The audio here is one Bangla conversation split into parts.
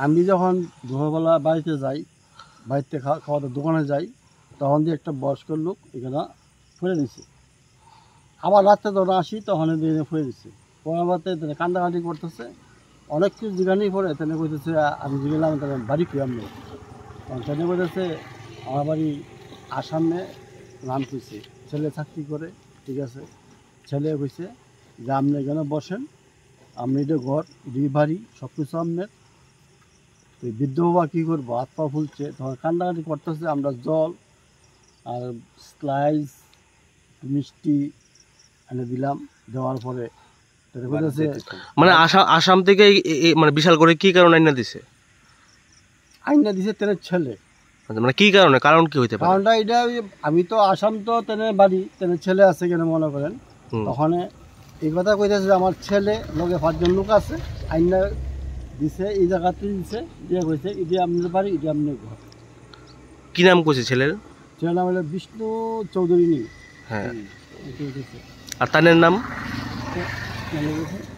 আমি যখন দুপুরবেলা বাড়িতে যাই, বাড়িতে খাওয়া দোকানে যাই, তখন দিয়ে একটা বয়স্ক লোক এখানে ফুলে দিছে। আবার রাত্রে যখন আসি তখন দিয়ে ফুলে দিচ্ছে। পরবর্তী কান্দাকাটি করতেছে, অনেক কিছু জিজ্ঞানি পরে তেনে কইতেছে, আমি জিগেলাম তাহলে বাড়ি কি আমি তেনে কইতেছে আমার বাড়ি আসামে, নাম কইছে ছেলে চাকরি করে, ঠিক আছে। ছেলে কইছে যে আপনি এখানে বসেন, আপনি এটা ঘর দুই বাড়ি সব কিছু আপনার। তো বৃদ্ধ বাবা কী করবো, হাত পা ফুলছে, তখন কান্দাকাটি করতেছে। আমরা জল আর স্লাইস মিষ্টি এনে দিলাম, দেওয়ার পরে মানে আসাম থেকে মানে বিশাল করে কি কারণে আইনা দিছে? আইনা দিছে তেনের ছেলে। মানে কি কারণে, কারণ কি হইতে পারে? কারণটা এটা, আমি তো আসাম, তো তেনের বাড়ি, তেনের ছেলে আছে কেন মনে করেন। তখন এই কথা কইতেছে যে আমার ছেলে লগে 5 জন লোক আছে, আইনা দিছে এই জায়গাতে দিছে, দিয়ে কইছে এটি আপনার বাড়ি, এটি আপনার ঘর। কি নাম কইছে ছেলের? ছেলের নাম হলো বিষ্ণু চৌধুরী নি। হ্যাঁ। আর তানের নাম?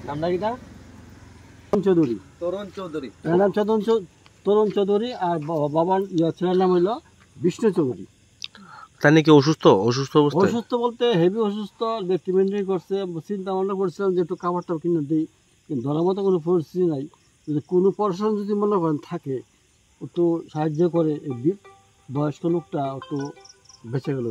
নামটা কিটা? চৌধুরী, তরুণ চৌধুরী। এর নাম তরুণ চৌধুরী। আর বাবার ছেলের নাম হইল বিষ্ণু চৌধুরী। তার নাকি অসুস্থ অসুস্থ বলতে হেভি অসুস্থ, ট্রিটমেন্ট করছে। চিন্তা ভাবনা করছিলাম যে একটু খাবারটাও কিনে দিই, কিন্তু ধরার মতো কোনো পরিস্থিতি নাই। যদি কোনো পড়াশোনা যদি মনে করেন থাকে, একটু সাহায্য করে, এই বয়স্ক লোকটা একটু বেঁচে গেল।